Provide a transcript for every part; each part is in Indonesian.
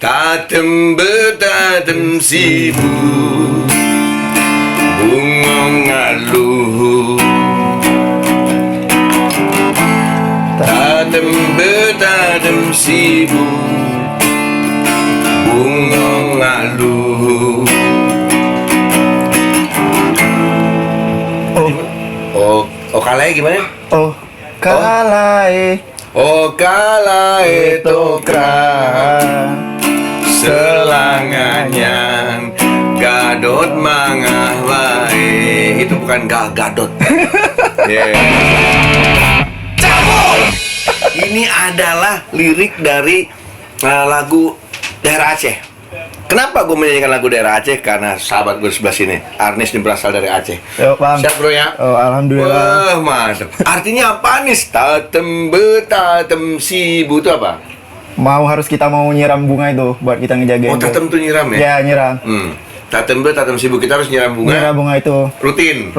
Tatem betatem sibu bungong ngaluh. Tatem betatem sibu bungong ngaluh. Oh kalai gimana? Oh kalai. Oh kalai tokra selanganyan gadot mangah wae. Itu bukan gadot. Yeah. Cabul. Ini adalah lirik dari lagu daerah Aceh. Kenapa gue menyanyikan lagu daerah Aceh? Karena sahabat gue sebelah sini, Arnis, ini berasal dari Aceh. Yo, Bang. Siap bro ya? Oh, alhamdulillah. Wah, mantap. Artinya apa nih? Tatem betatem sibu itu apa? Harus kita mau nyiram bunga itu buat kita ngejagain. Oh, tatem tuh nyiram ya? Ya, nyiram. Tatem betatem sibu, kita harus nyiram bunga. Nyiram bunga itu Rutin.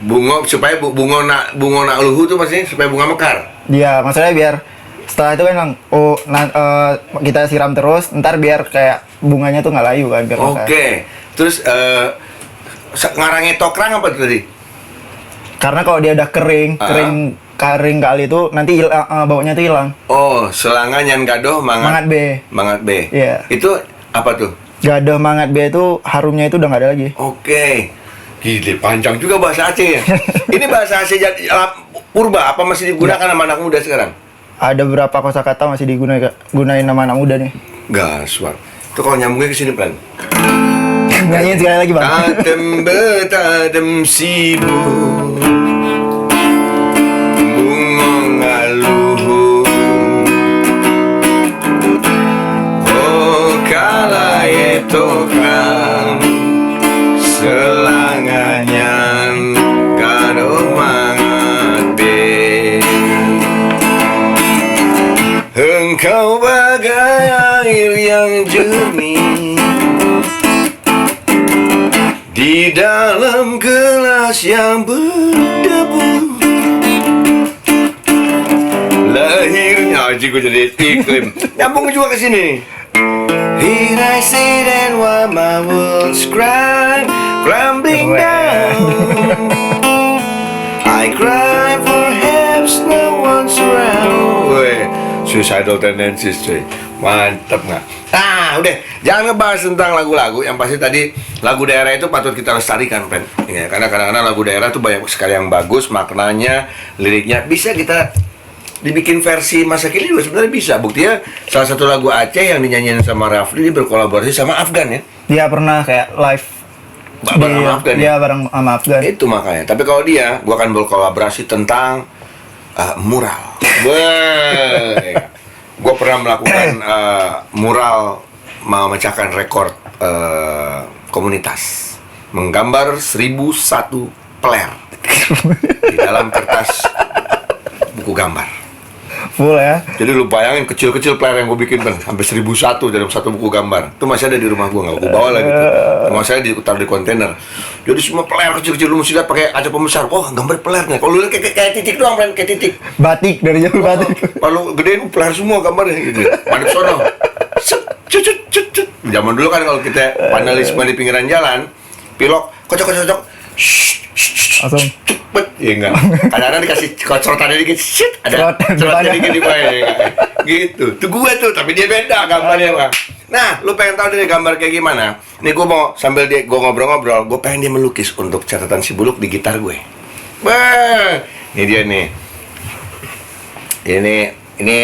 Bunga supaya bunga nak luhu tuh maksudnya supaya bunga mekar. Iya, maksudnya biar setelah itu kan Bang, kita siram terus, ntar biar kayak bunganya tuh nggak layu kan biar mekar. Oke. Terus ngarangnya tokrang apa tuh tadi? Karena kalau dia udah kering kali itu nanti baunya tuh hilang. Oh, selangan yang gadoh mangat B. Iya. Itu apa tuh? Gadoh mangat B itu harumnya itu udah nggak ada lagi. Oke. Gila, panjang juga bahasa Aceh ya. Ini bahasa Aceh purba apa masih digunakan sama anak muda sekarang? Ada beberapa kosakata masih gunain nama anak muda nih. Gaswar. Itu kalau nyambungnya ke sini pelan. Nyanyiin sekali lagi Bang. Tatem betatem sibu bungong ngaluhu. Oh kalai tokang selanganyan gadoh mangat be. Engkau bagai air yang jernih di dalam gelas yang berdebu. Lahirnya gue jadi iklim. Nyambung juga ke sini. Here I sit and while my world's crumbling down, I cry perhaps no one's around. Weh, suicidal tendencies cuy. Mantep nggak? Nah, udah. Jangan ngebahas tentang lagu-lagu. Yang pasti tadi lagu daerah itu patut kita lestarikan, Pen. Ya, karena kadang-kadang lagu daerah tuh banyak sekali yang bagus, maknanya, liriknya. Bisa kita dibikin versi masa kini juga sebenarnya bisa. Buktinya salah satu lagu Aceh yang dinyanyiin sama Rafli, dia berkolaborasi sama Afgan ya. Dia pernah kayak live bareng sama Afgan ya? Iya, bareng sama Afgan. Itu makanya. Tapi kalau dia, gua akan berkolaborasi tentang mural. Gue pernah melakukan mural memecahkan rekor komunitas, menggambar 1001 peler di dalam kertas buku gambar. Full ya. Jadi lu bayangin kecil-kecil player yang gue bikin sampai 1001 dalam satu buku gambar. Itu masih ada di rumah gue, nggak gue bawa lagi tuh. Rumah saya ditaruh di kontainer. Jadi semua player kecil-kecil lu mesti lihat pakai kaca pembesar. Oh, gambar playernya. Kalau lu lihat kayak titik doang, kayak titik. Batik dari jauh batik. Kalau gedein player semua gambarnya gitu. Madep sono. Cut. Zaman dulu kan kalau kita panelisme di pinggiran jalan, pilok kocok. Langsung cepet, ya enggak. Kadang-kadang dikasih kocrotannya dikit, shit, ada cerotnya dikit di bawah, ya enggak. Gitu. Tuh gue tuh, tapi dia beda gambarnya, Bang. Nah, lu pengen tahu dia gambar kayak gimana? Nih gue mau sambil gue ngobrol-ngobrol, gue pengen dia melukis untuk catatan si Buluk di gitar gue. Bah, ini dia nih. Ini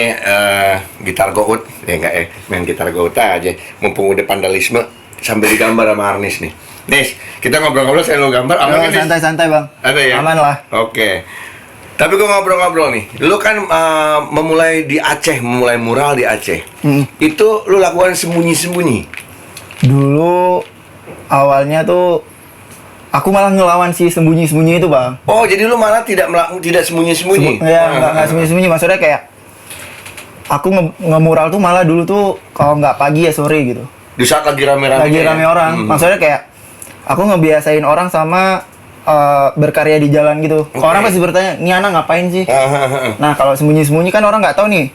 gitar gout, ya enggak main gitar gout aja. Mumpung udah vandalisme sambil digambar sama Arnis nih. Nis, kita ngobrol-ngobrol saya lo gambar aman kan? Santai-santai Bang. Ada ya? Aman lah. Oke. Tapi gue ngobrol-ngobrol nih. Lu kan memulai di Aceh, memulai mural di Aceh. Itu lu lakukan sembunyi-sembunyi. Dulu awalnya tuh aku malah ngelawan si sembunyi-sembunyi itu, Bang. Oh, jadi lu malah tidak sembunyi-sembunyi. Nggak sembunyi-sembunyi. Maksudnya kayak aku ngemural tuh malah dulu tuh kalau nggak pagi ya sore gitu. Di saat lagi rame-rame orang. Maksudnya kayak aku ngebiasain orang sama berkarya di jalan gitu. Okay. Orang pasti bertanya, ini anak ngapain sih? Nah, kalau sembunyi-sembunyi kan orang nggak tahu nih.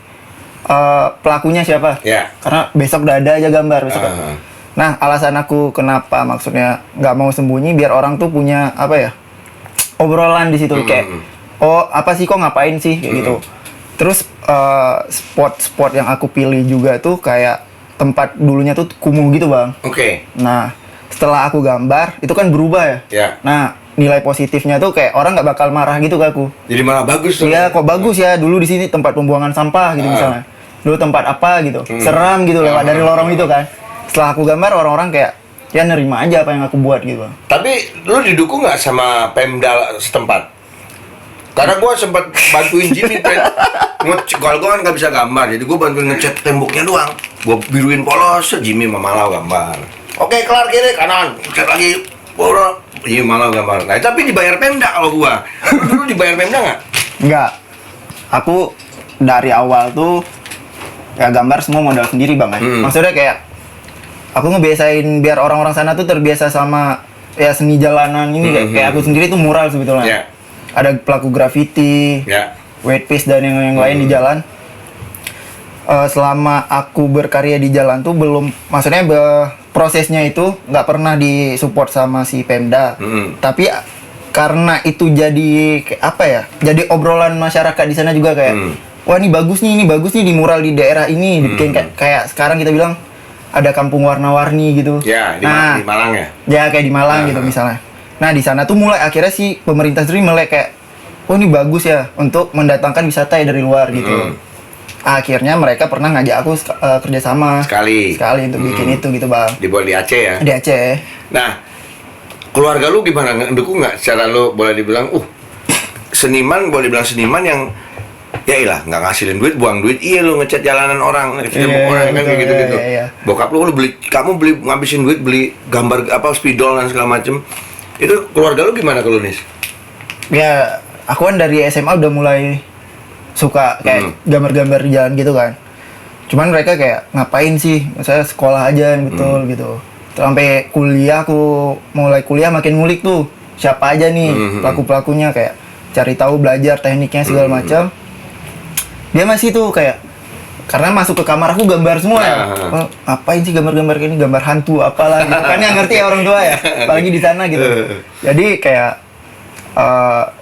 pelakunya siapa. Ya. Karena besok udah ada aja gambar besok. Ah. Nah, alasan aku kenapa maksudnya nggak mau sembunyi biar orang tuh punya apa ya, obrolan di situ kayak, oh apa sih kok ngapain sih kayak gitu. Terus spot-spot yang aku pilih juga tuh kayak tempat dulunya tuh kumuh gitu bang. Oke. Nah, setelah aku gambar itu kan berubah ya. Ya. Nah, nilai positifnya tuh kayak orang nggak bakal marah gitu ke aku. Jadi malah bagus tuh. Iya, kok bagus ya dulu di sini tempat pembuangan sampah gitu misalnya. Dulu tempat apa gitu, seram gitu lewat dari lorong itu kan. Setelah aku gambar orang-orang kayak ya nerima aja apa yang aku buat gitu. Tapi lu didukung nggak sama Pemda setempat? Karena gua sempat bantuin Jimmy kalau gua kan nggak bisa gambar, jadi gua bantuin ngecat temboknya doang. Gua biruin polos, Jimmy sama Malau gambar. Oke, kelar kiri kanan, cat lagi, polos, Jimmy Malau gambar. Nah, tapi dibayar Pemda kalau gua. Lu dulu dibayar Pemda nggak? Enggak. Aku dari awal tuh ya gambar semua modal sendiri bang kan. Maksudnya kayak aku ngebiasain biar orang-orang sana tuh terbiasa sama ya seni jalanan ini kayak aku sendiri tuh mural sebetulnya. Yeah. Ada pelaku graffiti, white piece dan yang lain di jalan. Selama aku berkarya di jalan tuh belum, maksudnya prosesnya itu nggak pernah disupport sama si Pemda. Tapi karena itu jadi apa ya? Jadi obrolan masyarakat di sana juga kayak, wah ini bagus nih di mural di daerah ini, dibikin kayak sekarang kita bilang ada kampung warna-warni gitu. Ya, di Malang ya. Ya kayak di Malang gitu misalnya. Nah di sana tuh mulai akhirnya si pemerintah sendiri mulai kayak, oh ini bagus ya untuk mendatangkan wisata ya dari luar gitu. Akhirnya mereka pernah ngajak aku kerjasama sekali untuk bikin itu gitu bang. Dibuat di Aceh ya. Di Aceh. Nah, keluarga lu gimana? Ngedukung nggak? Secara lu boleh dibilang, seniman boleh dibilang seniman yang ya iyalah nggak ngasilin duit, buang duit. Iya lu ngecat jalanan orang, orang kan kayak gitu-gitu. Bokap lu kamu ngabisin duit beli gambar apa spidol dan segala macem. Itu keluarga lu gimana kalau Nis? Ya, aku kan dari SMA udah mulai suka kayak gambar-gambar di jalan gitu kan. Cuman mereka kayak ngapain sih? Saya sekolah aja yang betul gitu. Sampai kuliah aku mulai kuliah makin ngulik tuh siapa aja nih pelaku-pelakunya, kayak cari tahu, belajar tekniknya segala macam. Dia masih tuh kayak karena masuk ke kamar aku gambar semua ya. Oh, ngapain sih gambar-gambar kayak ini, gambar hantu apalah gitu. Kan yang ngerti ya orang tua ya, apalagi di sana gitu. Jadi kayak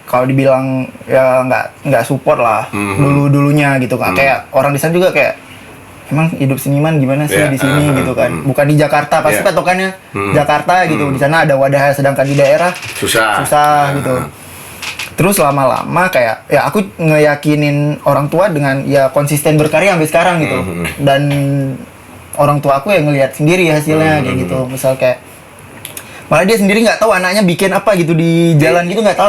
kalau dibilang ya nggak support lah dulunya gitu kan. Kayak orang di sana juga kayak emang hidup seniman gimana sih di sini gitu kan. Bukan di Jakarta pasti patokannya Jakarta gitu. Di sana ada wadahnya, sedangkan di daerah susah gitu. Terus lama-lama kayak ya aku ngeyakinin orang tua dengan ya konsisten berkarya sampai sekarang gitu. Dan orang tua aku yang ngelihat sendiri hasilnya kayak gitu. Misal kayak malah dia sendiri nggak tahu anaknya bikin apa gitu di jalan gitu, nggak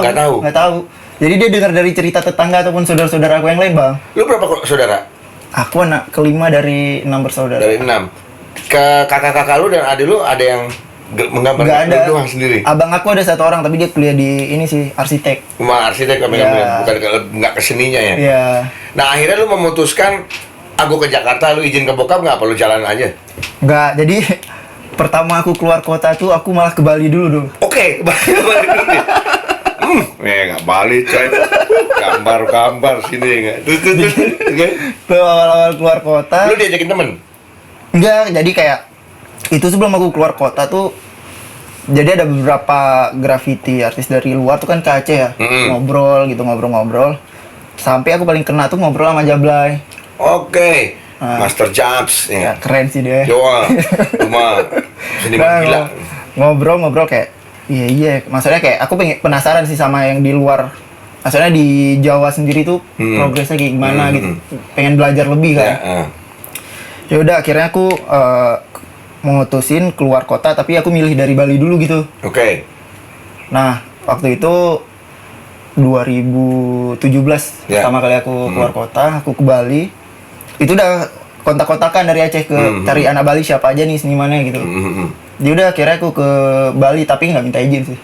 tahu. Jadi dia dengar dari cerita tetangga ataupun saudara-saudara aku yang lain bang. Lu berapa saudara? Aku anak kelima dari 6 bersaudara. Dari 6. Ke kakak-kakak lu dan adik lu ada yang menggambar? Nggak ada. Doang sendiri. Abang aku ada satu orang tapi dia kuliah di ini sih arsitek. Cuma arsitek bukan nggak ke seninya ya. Iya. Nah akhirnya lu memutuskan aku ke Jakarta, lu izin ke bokap nggak? Perlu jalan aja? Nggak. Jadi pertama aku keluar kota tuh aku malah ke Bali dulu dong. Oke, ke Bali dulu nih. Nggak Bali coy. Gambar sini nggak. Tuh awal-awal keluar kota. Lu diajakin temen? Enggak, jadi kayak itu sebelum aku keluar kota tuh, jadi ada beberapa graffiti artis dari luar tuh kan ke Aceh ya, ngobrol. Sampai aku paling kena tuh ngobrol sama Jablay. Oke. Master Jabs ya. Keren sih dia. Jawa, cuma seniman gila. Ngobrol kayak, iya. Maksudnya kayak aku penasaran sih sama yang di luar. Maksudnya di Jawa sendiri tuh progresnya kayak gimana gitu. Pengen belajar lebih kan. Ya udah akhirnya aku memutusin keluar kota, tapi aku milih dari Bali dulu gitu. Oke. Nah, waktu itu 2017 pertama kali aku keluar kota, aku ke Bali. Itu udah kontak-kontakan dari Aceh ke cari anak Bali siapa aja nih senimannya gitu. Jadi udah akhirnya aku ke Bali tapi nggak minta izin sih.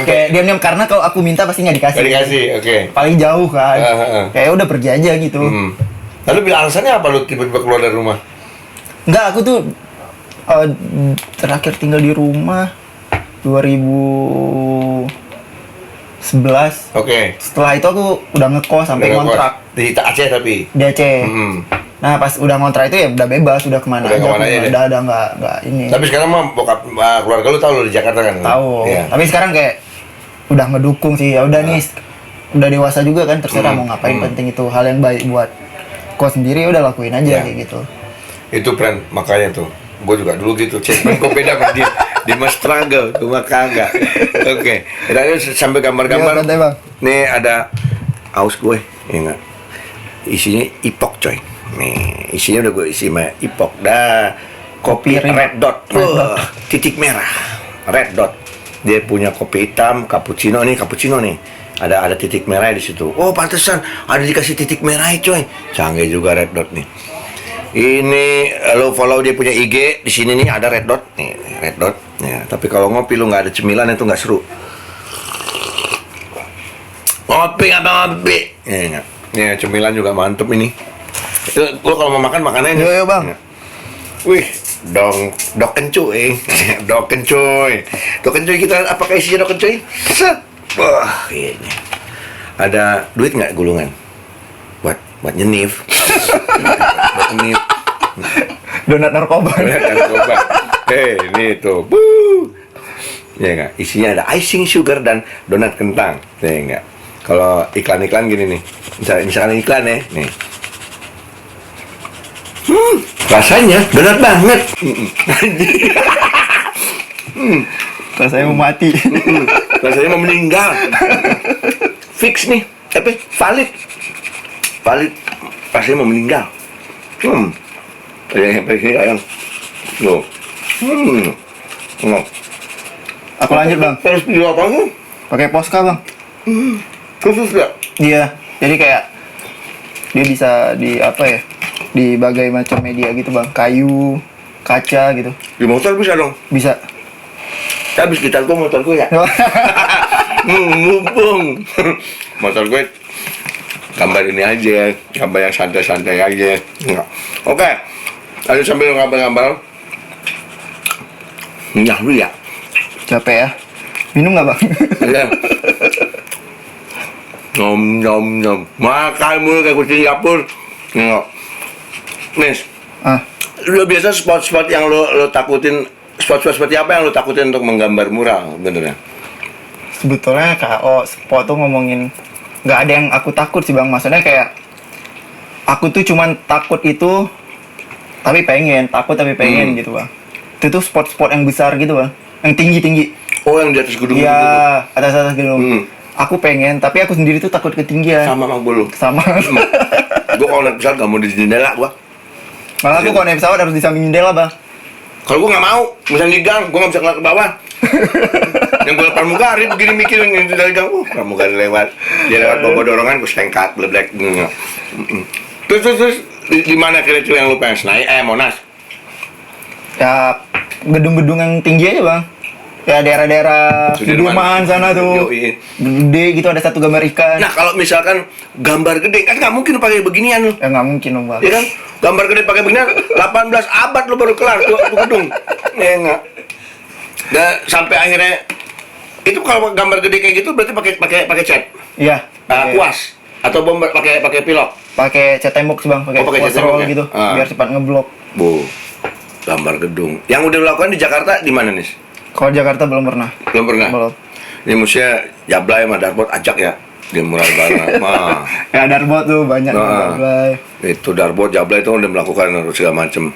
Kayak diam-diam karena kalau aku minta pasti nggak dikasih. Nggak dikasih, oke. Paling jauh kan. Kayak udah pergi aja gitu. Lalu bilang alasannya apa lu tiba-tiba keluar dari rumah? Enggak, aku tuh terakhir tinggal di rumah 2011. Oke. Setelah itu aku udah ngekos sampai kontrak. Di Aceh tapi? Di Aceh. Nah pas udah ngontrak itu ya udah bebas, udah kemana Udah aja, kemana aja deh. udah ada nggak ini. Tapi sekarang mah bokap keluarga lu tahu lu di Jakarta kan? Tahu. Iya. Tapi sekarang kayak udah ngedukung sih. Ya udah nih, udah dewasa juga kan, terserah mau ngapain, penting itu hal yang baik buat kau sendiri, udah lakuin aja kayak gitu. Itu friend, makanya tuh gue juga dulu gitu, cek kok beda sama dia mah struggle, gue mah kagak. Oke, kita sampai gambar-gambar. Iya, santai, Bang. Nih ada aus gue, ya enggak? Isinya ipok coy. Nih, isinya udah gue isi sama ipok. Dah, kopi Ring. red dot. Titik merah. Red dot. Dia punya kopi hitam, cappuccino nih. Ada titik merah di situ. Oh, pantesan ada dikasih titik merah coy. Canggih juga red dot nih. Ini lo follow dia punya IG, di sini nih ada red dot. Nih, red dot. Ya, tapi kalau ngopi lu nggak ada cemilan itu nggak seru. Ngopi apa ngopi? Ya, cemilan juga mantep ini. Lo kalau mau makan makannya. Yo bang. Ya. Wih, dok kencuy. Dok kencuy kita apakah isinya dok kencuy? Set. Wah, kayaknya. Ada duit nggak gulungan? Buat nyenif. Buat nyenif. Donat narkoba. Ini tuh. Buh. Ya enggak? Isinya ada icing sugar dan donat kentang. Ya enggak? Kalau iklan-iklan gini nih. Misalkan iklan ya, nih. Rasanya donat banget. Rasanya mau mati. Rasanya mau meninggal. Fix nih, tapi valid. Rasanya mau meninggal. Ayam. Loh. Aku lanjut bang. Terus video apa lu? Pakai Posca bang. Khusus ya? Iya. Jadi kayak dia bisa di apa ya? Di berbagai macam media gitu bang. Kayu, kaca gitu. Di motor bisa dong. Bisa. Habis gitar gua motor gua ya. Mumpung. Motor gue gambar ini aja, gambar yang santai-santai aja. Oke. Ayo sambil gambar-gambar. Nyah lu ya. Capek ya. Minum nggak bang? Iya. Nom. Makan mulu kayak kucing dapur. Nggak. Nis. Lu biasa spot-spot yang lo takutin, spot-spot seperti apa yang lo takutin untuk menggambar mural benernya? Sebetulnya KO spot tuh ngomongin nggak ada yang aku takut sih bang. Maksudnya kayak aku tuh cuman takut itu tapi pengen, takut tapi pengen gitu bang. Itu tuh spot-spot yang besar gitu bang, yang tinggi-tinggi. Oh, yang di atas gedung. Iya, atas gedung. Aku pengen, tapi aku sendiri tuh takut ketinggian. Sama sama gue lu. Sama. Gue kalau naik pesawat gak mau di jendela gue. Malah aku kalau naik pesawat harus di samping jendela bang. Kalau gue nggak mau, misalnya di gang, gue nggak bisa ngeliat ke bawah. Yang gue pramugari begini mikirin dari gang, pramugari lewat, dia lewat bawa dorongan, gue sengkat, bleblek. Terus di mana kira-kira yang lu pengen naik? Monas. Ya gedung-gedung yang tinggi aja bang. Ya daerah-daerah Sudirman sana tuh. Gede gitu, ada satu gambar ikan. Nah kalau misalkan gambar gede kan nggak mungkin lu pakai beginian lu. Ya nggak mungkin dong bang. Iya kan? Gambar gede pakai beginian 18 abad lu baru kelar tuh gedung. Ya enggak. Dan sampai akhirnya itu kalau gambar gede kayak gitu berarti pakai cat. Iya. Kuas atau bomber pakai pilok. Pakai cat tembok sih bang, pakai kuas roll gitu, biar cepat ngeblok. Bu, gambar gedung. Yang udah dilakukan di Jakarta di mana nih? Kalau Jakarta belum pernah. Belum pernah. Belum. Ini musiknya Jablay sama Darbot ajak ya. Dia mural bareng. Ya Darbot tuh banyak. Jablay. Itu Darbot, Jablay itu udah melakukan segala macem.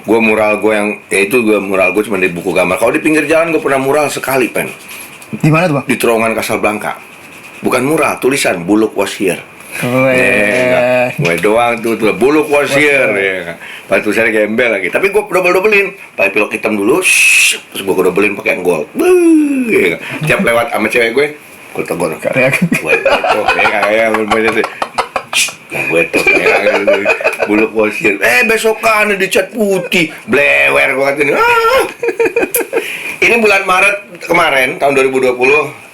Gue mural gue yang mural gue cuma di buku gambar. Kalau di pinggir jalan gue pernah mural sekali pen. Di mana tuh bang? Di terowongan Casablanca. Bukan mural, tulisan Buluk was here. Gue doang tuh Buluk was here. Pas tulisannya gembel lagi. Tapi gue double-doublein. Pakai pilok hitam dulu, terus gue double-doublein pakai gold. Tiap lewat sama cewek gue tegur. Karya. Gue tuh, kayak gue tuh Buluk was here. Besokan dicat putih, blewer gue katanya. Ini bulan Maret kemarin tahun 2020,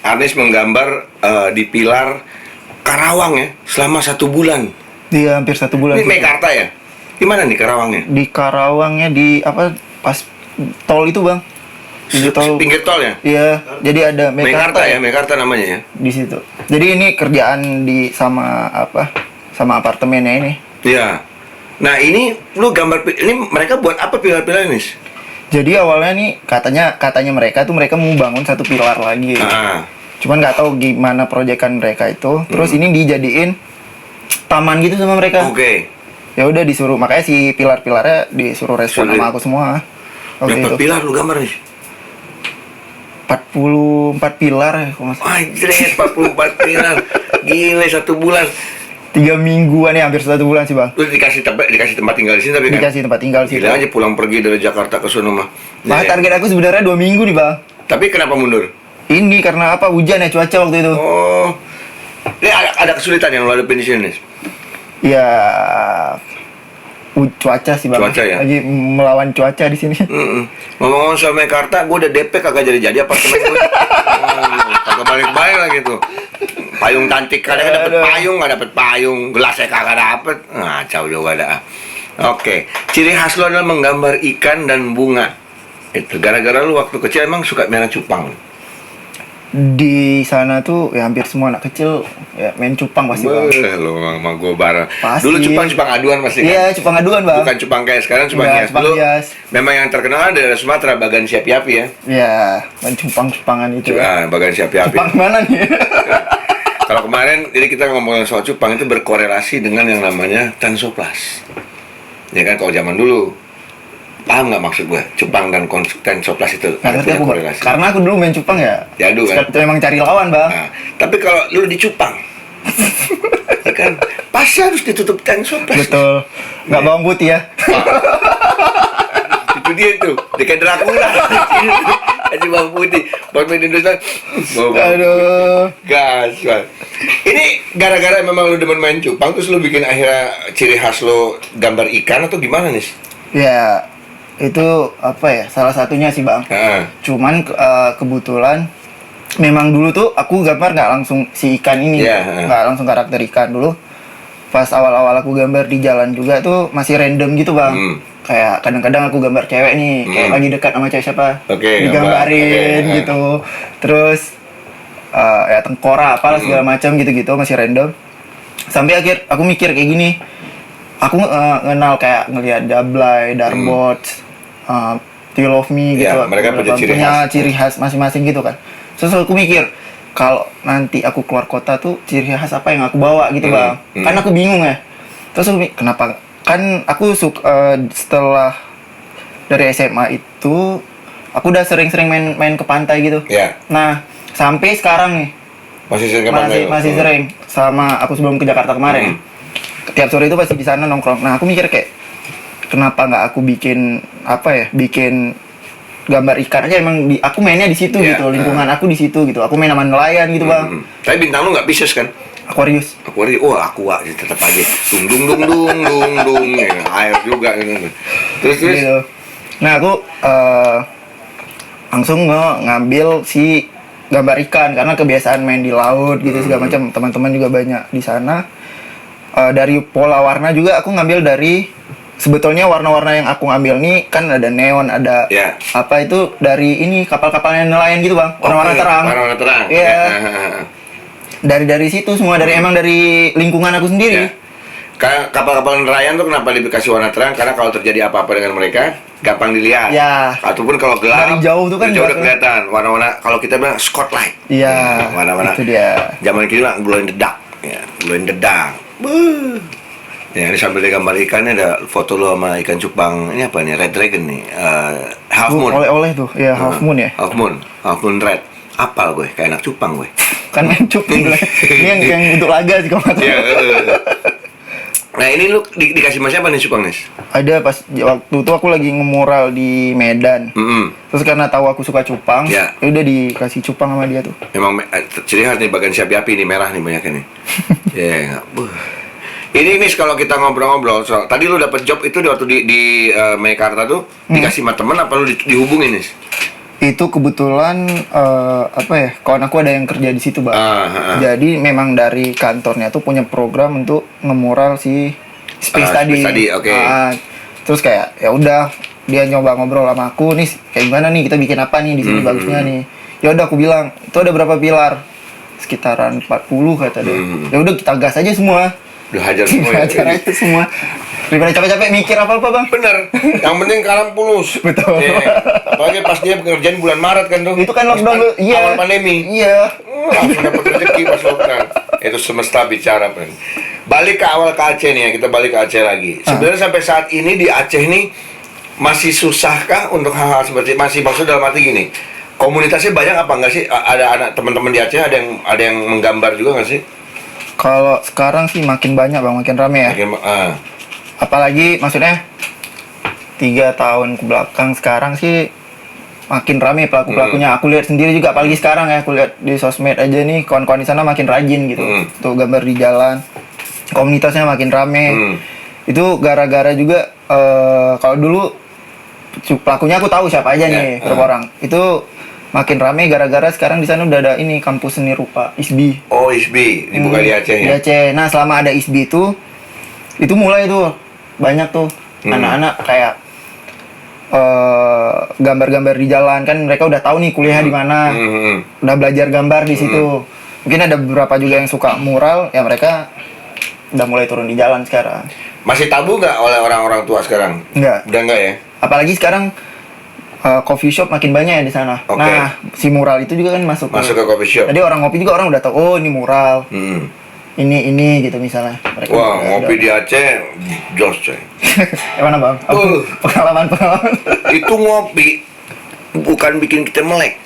Anies menggambar di pilar Karawang ya selama 1 bulan. Iya, hampir 1 bulan. Ini Mekarta ya? Di mana nih Karawangnya? Di Karawangnya di apa? Pas tol itu bang. Di tol. Pinggir tol ya? Iya, jadi ada Mekarta ya, Mekarta namanya ya. Di situ. Jadi ini kerjaan sama apartemennya ini. Iya. Nah ini lu gambar ini mereka buat apa pilar-pilar ini? Jadi awalnya nih katanya mereka mau bangun satu pilar lagi. Cuman nggak tahu gimana proyekan mereka itu. Terus ini dijadiin taman gitu sama mereka. Oke. Ya udah disuruh, makanya si pilar-pilarnya disuruh respon sama aku semua. Berapa pilar lu gambar nih? 44 pilar ya kalau nggak salah. Anjret, 44 pilar. Gila 1 bulan. 3 mingguan ya, hampir 1 bulan sih bang. Lu dikasih tempat tinggal di sini tapi kan? Dikasih tempat tinggal sih. Gila aja pulang pergi dari Jakarta ke sono mah. Target aku sebenarnya 2 minggu nih bang. Tapi kenapa mundur? Ini karena apa, hujan ya, cuaca waktu itu. Oh. Ini ada kesulitan yang lu hadapin di sini nih? Ya cuaca sih bang. Cuaca ya? Lagi melawan cuaca di sini. Ngomong-ngomong soal Mekarta, gue udah DP kagak jadi apartemen gue. Kagak balik-balik lagi tuh. Payung cantik kadang dapet payung, nggak dapet payung, gelasnya kagak dapet. Ngacau juga dah. Oke, ciri khas lo adalah menggambar ikan dan bunga. Itu gara-gara lu waktu kecil emang suka merah cupang. Di sana tuh ya hampir semua anak kecil ya main cupang pasti bang. Lo sama gue bareng. Pasti. Dulu cupang aduan pasti kan? Iya, cupang aduan bang. Bukan cupang kayak sekarang, cupang hias. Dulu memang yang terkenal dari Sumatera, Bagan Siapi-Api ya. Iya, main cupang-cupangan itu. Bagan Siapi-Api. Cupang mana nih? Kalau kemarin, jadi kita ngomongin soal cupang itu berkorelasi dengan yang namanya Tensoplas. Ya kan, kalau zaman dulu, paham nggak maksud gue? Cupang dan Tensoplas itu ada punya korelasi. Karena aku dulu main cupang ya. Jadu kan? Itu emang cari lawan bang. Nah, tapi kalau lu di cupang, ya kan, pasti harus ditutup Tensoplas. Betul. Nggak bawang putih ya. Itu dia tuh, dia kayak Dracula. Kasih bawang putih, bawang putih Indonesia. Aduh. Gas, Bang. Ini gara-gara memang lu demen main cupang, terus lu bikin akhirnya ciri khas lu gambar ikan atau gimana nih? Ya, itu apa ya, salah satunya sih bang. Cuman kebetulan memang dulu tuh aku gambar nggak langsung si ikan ini, nggak langsung karakter ikan dulu. Pas awal-awal aku gambar di jalan juga tuh masih random gitu bang. Kayak kadang-kadang aku gambar cewek nih, kayak lagi dekat sama cewek siapa, digambarin gitu. Terus ya tengkorak apalah segala macam gitu-gitu, masih random. Sampai akhir aku mikir kayak gini, aku kenal kayak ngelihat Dablay, Darbots, You Love Me gitu. Mereka punya ciri khas masing-masing gitu kan. Terus aku mikir, kalau nanti aku keluar kota tuh ciri khas apa yang aku bawa gitu bang. Kan aku bingung ya. Terus aku mikir, kenapa? Kan aku setelah dari SMA itu aku udah sering-sering main ke pantai gitu. Nah, sampai sekarang nih masih sering ke pantai. Masih sering sama aku sebelum ke Jakarta kemarin. Tiap sore itu pasti di sana nongkrong. Nah, aku mikir kayak kenapa nggak aku bikin bikin gambar ikan aja, emang aku mainnya di situ gitu, lingkungan aku di situ gitu. Aku main sama nelayan gitu, Bang. Tapi bintang lu nggak Pisces kan? Aquarius. Aqua tetap aja. Dung ya, air juga gitu. Terus gitu. Nah, aku langsung ngambil si gambar ikan karena kebiasaan main di laut gitu segala macam. Teman-teman juga banyak di sana. Dari pola warna juga aku ngambil dari, sebetulnya warna-warna yang aku ambil nih kan ada neon, ada apa itu dari ini kapal-kapal nelayan gitu, Bang. Warna-warna terang. Warna-warna terang. Iya. Dari situ semua, emang dari lingkungan aku sendiri. Karena kapal-kapal nelayan tuh kenapa dikasih warna terang? Karena kalau terjadi apa-apa dengan mereka gampang dilihat. Ataupun kalau gelap, dari jauh tuh kan udah kelihatan. Warna-warna kalau kita bilang spotlight. Iya. Warna-warna. Itu dia. Zaman kini lah glow in the dark. Glow in the dark. Ya, ini sambil gambar ikannya ada foto lo sama ikan cupang. Ini apa nih? Red Dragon nih. Half Moon. Oleh-oleh tuh. Ya, Half Moon ya. Half Moon Red. Apal gue, kayak anak cupang gue. Kan main cupang. Ini yang untuk laga sih kalau nggak tahu. Nah, ini lu dikasih sama siapa nih cupang nih? Ada pas waktu itu aku lagi ngemural di Medan. Terus karena tahu aku suka cupang, udah dikasih cupang sama dia tuh. Memang ciri khas nih Bagan Siapi-Api nih, merah nih banyaknya nih. Ini nih kalau kita ngobrol-ngobrol soal tadi lu dapet job itu waktu di Mekarta tuh dikasih sama temen apa lu dihubungin nih? Itu kebetulan kawan aku ada yang kerja di situ, Bang. Jadi memang dari kantornya tuh punya program untuk ngemural si space tadi. Terus kayak ya udah dia nyoba ngobrol sama aku nih, kayak gimana nih kita bikin apa nih di sini bagusnya nih. Ya udah aku bilang, itu ada berapa pilar? Sekitaran 40 kata dia. Ya udah kita gas aja semua. Udah hajar semua. Hajar aja semua. Daripada capek-capek mikir apa-apa bang. Bener, yang penting karam pulus. Betul. Apalagi pas dia ngerjain bulan Maret kan tuh. Itu kan Pas lockdown pan- iya. Awal pandemi. Iya. Langsung dapat rezeki pas lockdown. Itu semesta bicara, friend. Balik ke awal ke Aceh nih ya, kita balik ke Aceh lagi. Sebenarnya sampai saat ini di Aceh nih masih susahkah untuk hal-hal seperti masih maksud dalam arti gini. Komunitasnya banyak apa enggak sih? Ada anak teman-teman di Aceh ada yang menggambar juga nggak sih? Kalau sekarang sih makin banyak bang, makin rame ya. Apalagi maksudnya 3 tahun ke belakang sekarang sih makin rame pelaku-pelakunya. Aku lihat sendiri juga, apalagi sekarang ya, aku lihat di sosmed aja nih kawan-kawan di sana makin rajin gitu. Tuh gambar di jalan, komunitasnya makin rame. Itu gara-gara juga kalau dulu pelakunya aku tahu siapa aja nih, berapa orang. Itu makin rame gara-gara sekarang di sana udah ada ini kampus seni rupa ISBI. Oh, ISBI dibuka di Aceh Di ya. Aceh. Nah, selama ada ISBI itu mulai tuh banyak tuh anak-anak kayak gambar-gambar di jalan, kan mereka udah tahu nih kuliah di mana. Udah belajar gambar di situ. Mungkin ada beberapa juga yang suka mural, ya mereka udah mulai turun di jalan sekarang. Masih tabu nggak oleh orang-orang tua sekarang? Enggak. Udah nggak ya? Apalagi sekarang coffee shop makin banyak ya di sana. Oke. Nah, si mural itu juga kan masuk Masuk ke coffee shop. Jadi orang ngopi juga orang udah tahu, oh ini mural. Ini gitu misalnya. Mereka Wah, udah- ngopi di Aceh, jos coy. Yang mana bang? Pengalaman. Itu ngopi bukan bikin kita melek,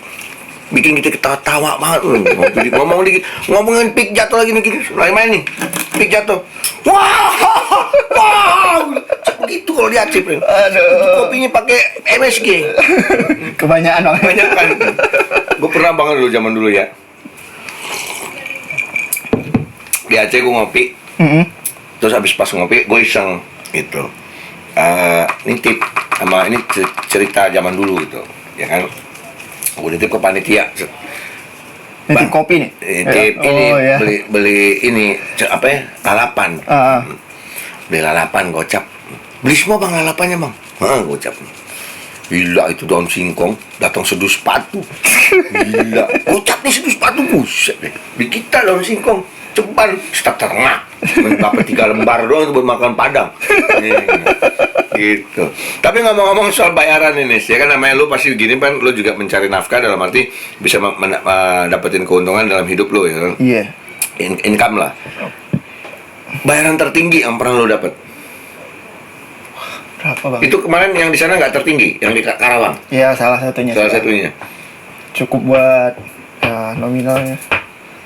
bikin kita ketawa-tawa banget. Ngopi ngomong dikit, ngomongin pik jatuh lagi nih, lagi main nih, pik jatuh. Wow, begitu kalau di Aceh, Pren. Aduh. Itu kopinya pakai MSG. Kebanyakan bang. Banyak kan. Gue pernah banget dulu zaman dulu ya. Di Aceh gue ngopi, terus habis pas ngopi gue iseng gitu. Ini tip sama ini cerita zaman dulu gitu, ya kan? Gue nitip ke panitia. Nitip kopi nih. Nitip ini Oh, ya. beli ini apa ya? Lalapan. Beli lalapan gocap. Beli semua bang lalapannya bang. Gocap. Gila itu daun singkong datang seduh sepatu. Gila. Gocap nih seduh sepatu buset deh. Di kita daun singkong ceban setak ternak. Dapat 3 lembar doang itu buat makan padang. Gitu. Tapi ngomong-ngomong soal bayaran ini, ya kan namanya lu pasti gini kan, lu juga mencari nafkah dalam arti bisa dapetin keuntungan dalam hidup lu ya kan. Iya. Income lah. Bayaran tertinggi yang pernah lu dapat. Berapa bang? Itu kemarin yang di sana nggak tertinggi, yang di Karawang. Ya salah satunya. Salah satunya. Cukup buat ya, nominalnya.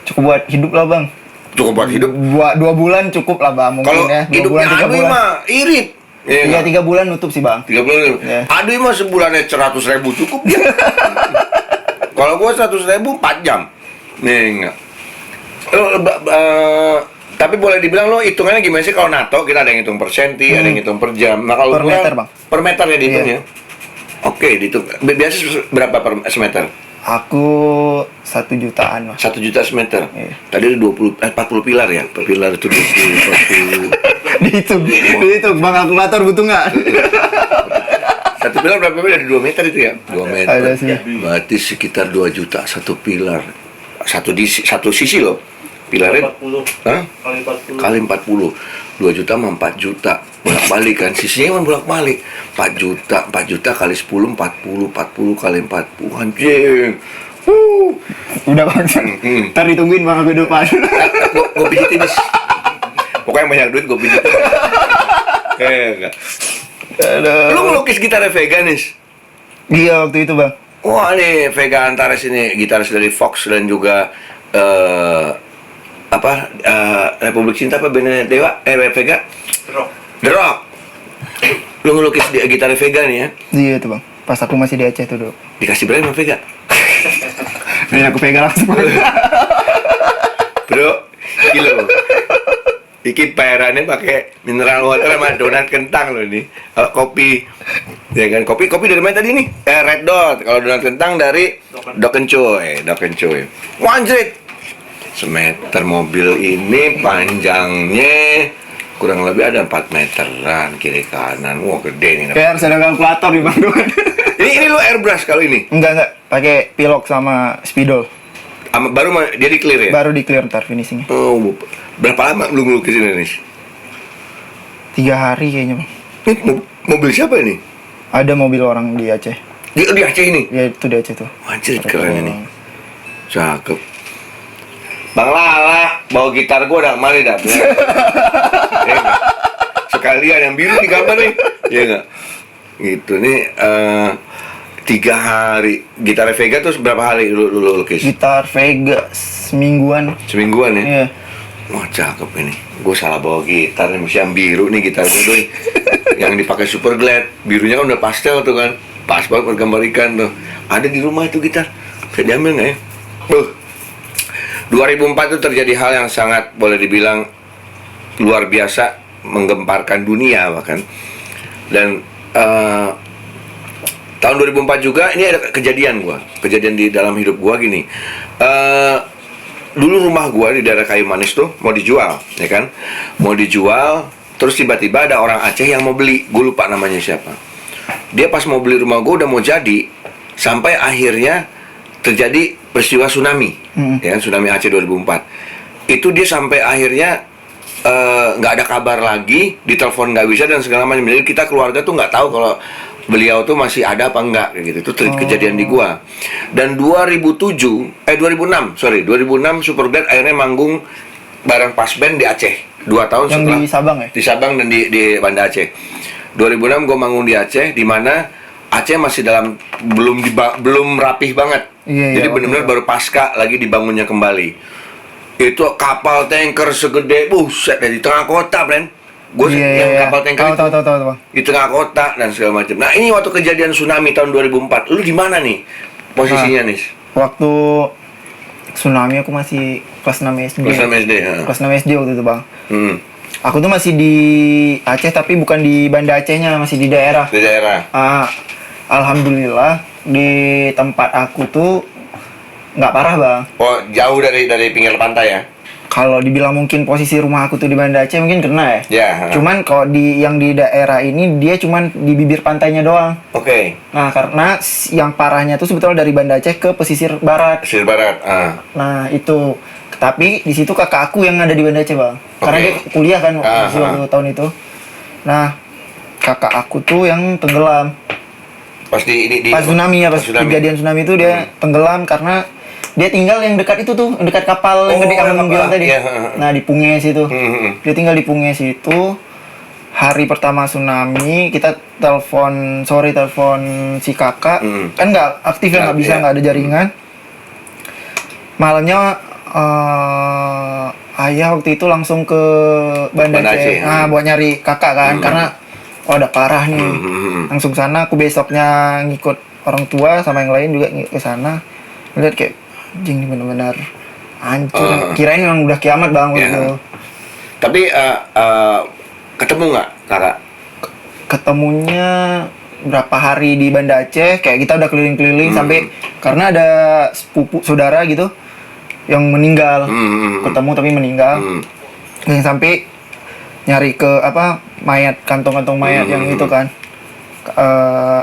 Cukup buat hidup lah bang. Cukup buat hidup. Buat 2 bulan cukup lah bang. Mungkin Kalau ya. 2 hidupnya bulan 3 Aduy bulan. mah irit. Iya 3 bulan nutup sih bang. 3 bulan. Iya. Aduy mah sebulannya 100.000 cukup. Kalau gua 100.000 4 jam. Nih enggak. Tapi boleh dibilang lo hitungannya gimana sih kalau NATO kita ada yang hitung per senti, ada yang hitung per jam. Nah kalau Per gua, meter, Bang. Per meter ya dihitungnya. Iya. Oke, dihitung. Biasa berapa per semeter? Aku 1 jutaan lah. 1 juta semeter. Iya. Tadi ada 40 pilar ya. Per pilar itu 20. Dihitung bang, kalkulator butuh nggak? Satu pilar berapa meter? Ada 2 meter itu ya? 2 meter. Ada sih. Berarti sekitar 2 juta satu pilar. Satu sisi loh. Pilarnya 40. Hah? Kali 40. Kali 40. 2 juta sama 4 juta. Bolak-balik kan. Sisinya kan bolak-balik. 4 juta kali 10 40 kali 40. Anjing. Udah bang. Ntar ditungguin bang aku depan. Gue pijitin nih. Pokoknya banyak duit gue pijitin. Enggak. Lu ngelukis gitar Vega nih? Iya waktu itu bang. Wah nih Vega Antares ini gitaris dari Fox dan juga Republik Cinta apa bandnya Dewa Vega Rock. The Rock. Lu ngelukis di gitar Vega nih ya? Iya tuh bang. Pas aku masih di Aceh tuh dulu. Dikasih berapa sama Vega? Dan aku pegang langsung. Bro, kilo. Iki bayarannya pakai mineral water sama donat kentang loh nih. Kalau kopi, ya kan kopi dari mana tadi nih? Red Dot. Kalau donat kentang dari Doken Cuy. Wanjrit. Semeter mobil ini panjangnya kurang lebih ada 4 meteran kiri kanan. Wah gede nih. Kayak harus ada kalkulator di bang. Ini lu airbrush kalau ini. Enggak. Pakai pilok sama spidol. Baru dia di clear ya? Baru di clear ntar finishingnya. Oh, berapa lama lu ngelukis ini nih? 3 hari kayaknya bang. Ini mobil siapa ini? Ada mobil orang di Aceh. Di Aceh ini? Ya itu di Aceh tuh. Anjir keren ini. Cakep. Bang Lala, bawa gitar gua udah kemari dah. Ya, nggak? Sekalian yang biru di kamar nih. Iya enggak? Gitu nih 3 hari. Gitar Vega tuh berapa hari lu lukis? Gitar Vega semingguan. Semingguan ya? Iya. Wah cakep ini. Gue salah bawa gitar nih, mesti yang biru nih gitar gue tuh. Yang dipakai super glad. Birunya kan udah pastel tuh kan. Pas banget gambar ikan tuh. Ada di rumah itu gitar. Bisa diambil nggak ya? 2004 itu terjadi hal yang sangat boleh dibilang luar biasa, menggemparkan dunia bahkan. Dan tahun 2004 juga ini ada kejadian di dalam hidup gua gini. Dulu rumah gua di daerah Kayu Manis tuh mau dijual, ya kan? Mau dijual, terus tiba-tiba ada orang Aceh yang mau beli. Gue lupa namanya siapa. Dia pas mau beli rumah gua udah mau jadi, sampai akhirnya terjadi peristiwa tsunami, ya tsunami Aceh 2004. Itu dia sampai akhirnya nggak ada kabar lagi, ditelepon nggak bisa dan segala macam. Jadi kita keluarga tuh nggak tahu kalau beliau tuh masih ada apa enggak kayak gitu. Itu kejadian di gua. Dan 2006 Superbad akhirnya manggung bareng pas band di Aceh 2 tahun Yang setelah di Sabang ya? Di Sabang dan di Banda Aceh. 2006 gua manggung di Aceh, di mana Aceh masih dalam belum rapih banget. Iya, jadi benar-benar baru pasca lagi dibangunnya kembali. Itu kapal tanker segede buset dari tengah kota, Bren. Gue yang kapal tanker itu tahu, Bang. di tengah kota dan segala macam. Nah, ini waktu kejadian tsunami tahun 2004. Lu di mana nih posisinya, nih? Waktu tsunami aku masih kelas 6 SD. Kelas 6 SD, ya. Kelas 6 SD waktu itu, Bang. Aku Aku tuh masih di Aceh tapi bukan di Banda Acehnya, masih di daerah. di daerah. Alhamdulillah di tempat aku tuh nggak parah, Bang. Oh, jauh dari pinggir pantai ya? Kalau dibilang mungkin posisi rumah aku tuh di Banda Aceh mungkin kena ya. Ya. Cuman kalau yang di daerah ini dia cuman di bibir pantainya doang. Oke. Nah, karena yang parahnya tuh sebetulnya dari Banda Aceh ke pesisir barat. Pesisir barat. Nah, itu. Tapi di situ kakak aku yang ada di Banda Aceh, Bang. Karena dia kuliah kan waktu tahun itu. Nah, kakak aku tuh yang tenggelam. Pas pas tsunami ya, pas kejadian tsunami itu dia tenggelam karena dia tinggal yang dekat itu tuh, dekat kapal yang gede yang bilang tadi. Yeah. Nah, di Punges itu. Dia tinggal di Punges itu. Hari pertama tsunami, kita telepon si kakak. Kan nggak aktif ya, nggak bisa, nggak ada jaringan. Malamnya ayah waktu itu langsung ke Banda Aceh. Nah, buat nyari kakak kan, karena ada parah nih. Langsung sana, aku besoknya ngikut orang tua sama yang lain juga ke sana. Lihat kayak anjing, ini benar-benar hancur. Kirain memang udah kiamat, Bang, waktu itu. Tapi ketemu nggak kakak? Ketemunya berapa hari di Banda Aceh, kayak kita udah keliling-keliling sampai karena ada sepupu saudara gitu yang meninggal. Ketemu tapi meninggal. Yang sampai nyari ke mayat, kantong-kantong mayat yang itu kan.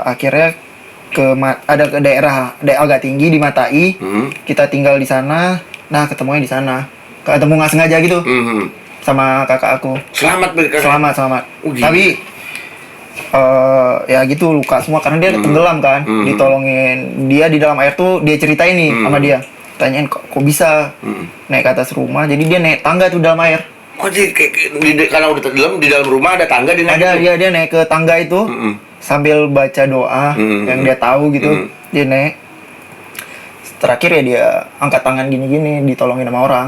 Akhirnya ada ke daerah agak tinggi di Matai. Kita tinggal di sana. Nah, ketemunya di sana. Ketemu nggak sengaja gitu. Sama kakak aku. Selamat. Selamat. Tapi ya gitu, luka semua karena dia tenggelam kan. Ditolongin. Dia di dalam air tuh dia ceritain nih sama dia. Tanyain kok bisa naik ke atas rumah. Jadi dia naik tangga tuh dalam air. Oh, jadi karena udah tenggelam di dalam rumah ada tangga dia naik. Ada, dia naik ke tangga itu. Sambil baca doa yang dia tahu gitu. Dia naik. Terakhir ya dia angkat tangan gini-gini, ditolongin sama orang.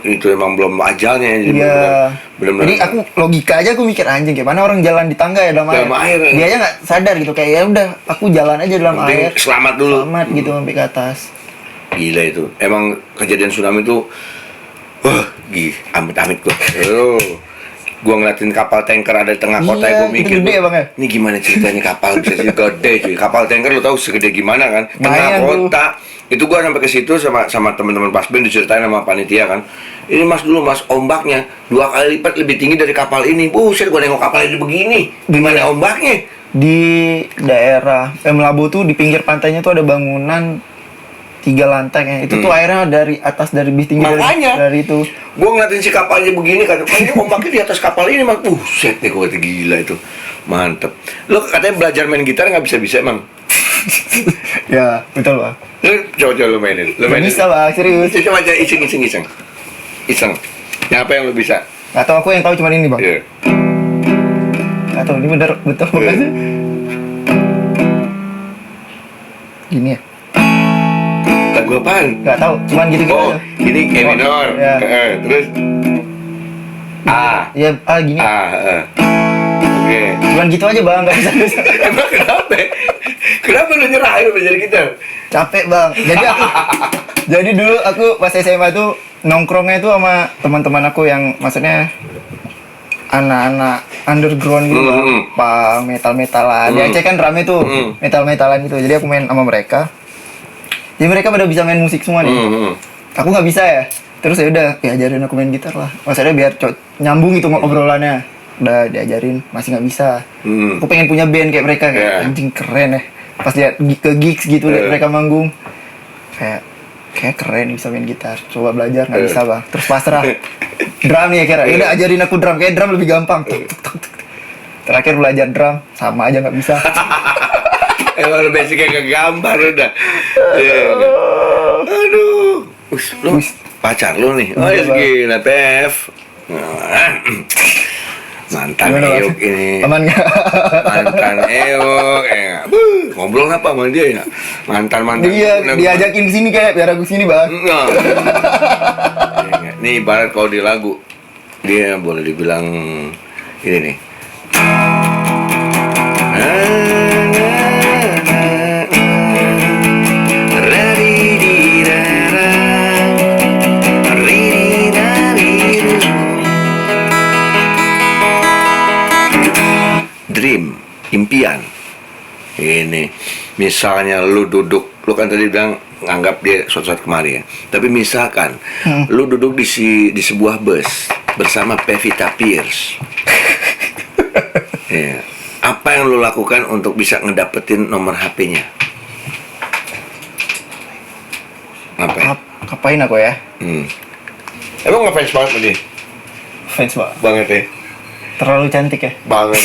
Itu emang belum ajalnya. Iya. Jadi aku logika aja, aku mikir anjing kayak mana orang jalan di tangga ya dalam air. Dia aja nggak sadar gitu, kayak ya udah aku jalan aja dalam air. Selamat dulu. Selamat gitu sampai ke atas. Gila itu. Emang kejadian tsunami itu amit-amit gua. Gua ngeliatin kapal tanker ada di tengah kota, gua mikir gede, Bang, ya? Ini gimana ceritanya kapal bisa gede cuy. Kapal tanker lu tahu segede gimana kan? Tengah kota. Itu gua sampai ke situ sama teman-teman pas band, diceritain sama panitia kan. Ini Mas dulu Mas, ombaknya 2 kali lipat lebih tinggi dari kapal ini. Buset, gua nengok kapal ini begini. Gimana ombaknya? Di daerah Melabu tuh di pinggir pantainya tuh ada bangunan 3 lantai ya. Itu tuh airnya dari atas, dari bis tinggi Makanya. dari itu. Gue ngeliatin si kapalnya begini kan, ini ombaknya di atas kapal ini mah, set deh gue gila itu, mantep. Lo katanya belajar main gitar nggak bisa emang? Ya, betul Bang. Lo coba lo mainin, lo Gak mainin. bisa Bang, serius. Coba aja iseng. Yang apa yang lo bisa? Gak tau, aku yang tahu cuma ini Bang. Iya. Gak tau, ini bener betul bukan sih? Gini ya? Lagu apaan? Gak tau, cuman gitu-gitu Oh, aja. ini E minor. Ya. Terus A. Ya, gini. A. Oke. Cuman gitu aja Bang, gak bisa. Emang kenapa? Kenapa lu nyerah lu belajar gitar? Capek Bang. Jadi dulu aku pas SMA tuh nongkrongnya tuh sama teman-teman aku yang maksudnya anak-anak underground gitu Bang. Punk, metal-metalan. Di Aceh kan rame tuh metal-metalan gitu. Jadi aku main sama mereka. Jadi mereka pada bisa main musik semua nih. Aku nggak bisa ya. Terus ya udah, ya ajarin aku main gitar lah. Maksudnya biar nyambung gitu obrolannya. Udah diajarin, masih nggak bisa. Aku pengen punya band kayak mereka, kayak anjing keren ya. Pas lihat ke gigs gitu lihat mereka manggung, kayak keren bisa main gitar. Coba belajar nggak bisa Bang. Terus pasrah. Drum nih ya kira. Ya udah ajarin aku drum, kayak drum lebih gampang. Tuk, tuk, tuk, tuk. Terakhir belajar drum sama aja nggak bisa. Emang lu basicnya ke gambar udah. Aduh. Lu pacar lu nih. Oh ya gila Pef. Mantan Gimana, Euk Mas? ini. Aman nggak? Mantan Euk. Ngobrol apa sama dia ya? Mantan. Iya, diajakin kesini kayak biar aku sini Bang. Enggak. Nih ibarat kalau di lagu dia boleh dibilang ini nih. Dream, impian. Ini misalnya lu duduk, lu kan tadi bilang nganggap dia suatu saat kemari ya. Tapi misalkan lu duduk di sebuah bus bersama Pevita Pierce. Ya. Apa yang lu lakukan untuk bisa ngedapetin nomor HP-nya? Apa? Ngapain aku ya? Emang ngefans banget sama dia? Fans Bang. Banget ya? Terlalu cantik ya? Banget.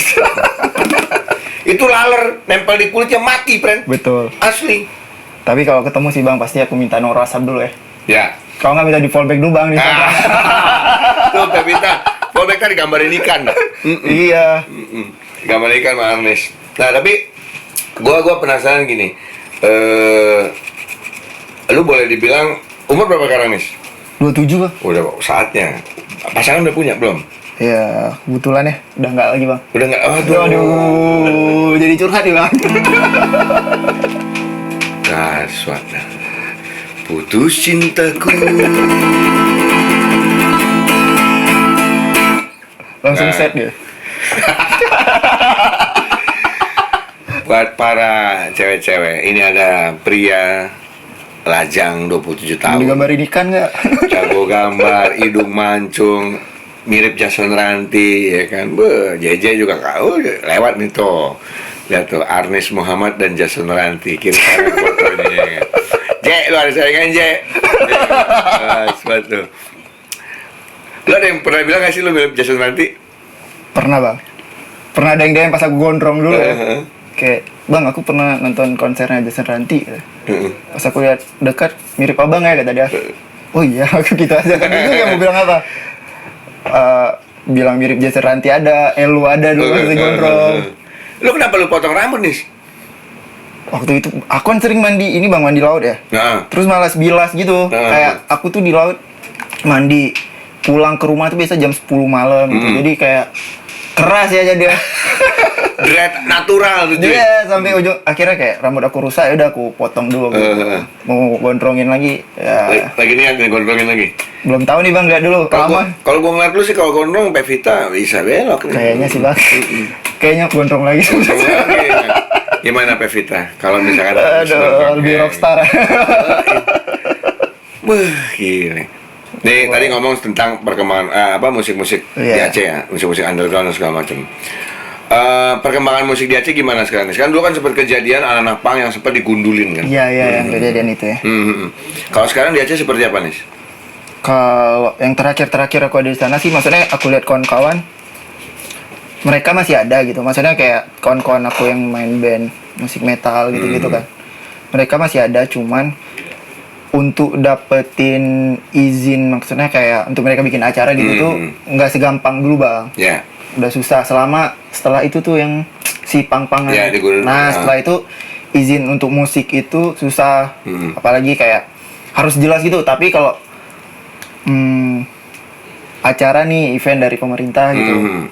Itu laler, nempel di kulitnya mati, friend. Betul. Asli. Tapi kalau ketemu sih Bang, pasti aku minta nomor WhatsApp dulu ya. Ya. Kalau nggak minta di fallback dulu Bang. Tuh, Pevita. Fallback tadi gambarin ikan. Iya. Gambar ikan sama Agnes. Nah, tapi gua penasaran gini. Lu boleh dibilang umur berapa sekarang, Nis? 27 Bang. Udah saatnya. Pasangan udah punya belum? Ya, kebetulan ya. Udah nggak lagi Bang. Udah nggak? Aduh, jadi curhat nih Bang. Kaswat. Putus cintaku. Langsung Nah. set dia. Buat para cewek-cewek, ini ada pria lajang 27 tahun. Digambarin ikan nggak? Jago gambar, hidung mancung, mirip Jason Ranti, ya kan? JJ juga kau lewat nih tuh. Lihat tuh, Arnis Muhammad dan Jason Ranti, kiri kanan fotonya. Ya kan? Jek, lu ada saingan Jek. Sepatu. Lu ada yang pernah bilang gak sih lu mirip Jason Ranti? Pernah Bang. Pernah ada yang DM pas aku gondrong dulu ya. Kayak, Bang aku pernah nonton konsernya Jason Ranti. Pas aku lihat dekat, mirip abang ya kata dia. Oh iya, aku gitu aja. Kan bingung ya mau bilang apa. Bilang mirip Jason Ranti ada, Elu ada dulu pas gondrong. Lu kenapa lu potong rambut nih? Waktu itu aku kan sering mandi ini Bang, mandi laut ya. Nah. Terus malas bilas gitu. Kayak aku tuh di laut mandi, pulang ke rumah tuh biasa jam 10 malam gitu. Jadi kayak keras ya jadi. Dread natural gitu. Iya, sampai ujung akhirnya kayak rambut aku rusak, ya udah aku potong dulu. Mau gondrongin lagi ya. Lagi nih yang gondrongin lagi. Belum tahu nih Bang, lihat dulu. Kalau gua ngeliat lu sih kalau gondrong Pevita bisa belok nih. Kayaknya sih Bang. Kayaknya gondrong lagi. Gondrong lagi. Gimana Pevita? Kalau misalkan Aduh, lebih rockstar. Wah, gila. Nih, tadi ngomong tentang perkembangan musik-musik di Aceh ya, musik-musik underground dan segala macam. Perkembangan musik di Aceh gimana sekarang? Sekarang dulu kan sempat kejadian anak-anak punk yang sempat digundulin kan? Iya, yang kejadian itu ya. Kalau sekarang di Aceh seperti apa nih? Kalau yang terakhir aku ada di sana sih, maksudnya aku lihat kawan-kawan mereka masih ada gitu. Maksudnya kayak kawan-kawan aku yang main band musik metal gitu-gitu kan. Mereka masih ada, cuman untuk dapetin izin, maksudnya kayak untuk mereka bikin acara gitu tuh nggak segampang dulu bang. Ya. Udah susah setelah itu tuh yang si pang-pangan. Ya, nah setelah itu izin untuk musik itu susah. Apalagi kayak harus jelas gitu. Tapi kalau acara nih event dari pemerintah gitu.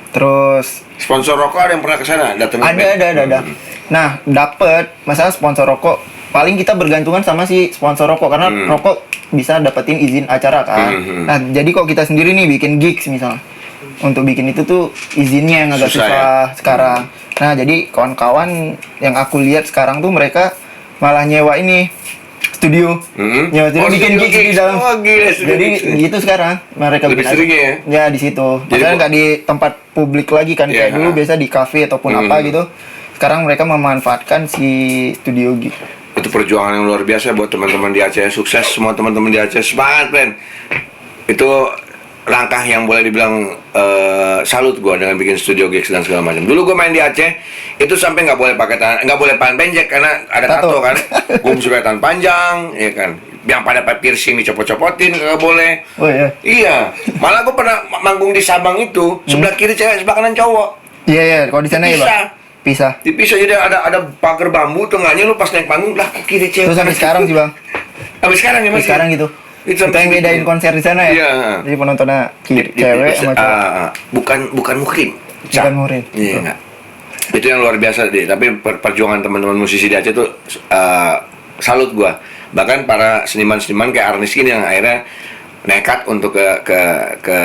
Terus Sponsor rokok ada yang pernah kesana? ada. Nah, dapet masalah sponsor rokok. Paling kita bergantungan sama si sponsor rokok karena rokok bisa dapetin izin acara kan. Nah, jadi kok kita sendiri nih bikin gigs misalnya. Untuk bikin itu tuh izinnya yang agak susah sekarang. Nah, jadi kawan-kawan yang aku lihat sekarang tuh mereka malah nyewa ini studio. Nyewa studio bikin gigs di dalam. Gila, jadi gitu sekarang mereka lebih bikin sering ya? Ya di situ. Maksudnya nggak di tempat publik lagi kan kayak dulu biasa di kafe ataupun apa gitu. Sekarang mereka memanfaatkan si studio gig. Itu perjuangan yang luar biasa buat teman-teman di Aceh. Sukses semua teman-teman di Aceh, semangat friend. Itu langkah yang boleh dibilang salut gue dengan bikin studio gigs dan segala macam. Dulu gue main di Aceh itu sampai nggak boleh pakai nggak boleh tangan pendek karena ada tato kan. Gue mesti pakai tangan panjang, ya kan. Yang pada piercing dicopot-copotin nggak boleh. Oh iya. Iya. Malah gue pernah manggung di Sabang itu sebelah kiri cewek, sebelah kanan cowok. Iya. Kalau di sana ya bang. Pisah. Dipisah, jadi ada pagar bambu tengahnya, lu pas naik panggung lah kiri cewek. Terus sampai sekarang sih bang. Sampai sekarang ya mas. Sekarang gitu. Itu yang bedain konser di sana ya. Iya. Jadi penontonnya cewek sama cowok. Bukan muhrim. Bukan muhrim. Iya enggak. Itu yang luar biasa deh. Tapi perjuangan teman-teman musisi di Aceh tuh salut gua. Bahkan para seniman-seniman kayak Arniskin yang akhirnya nekat untuk ke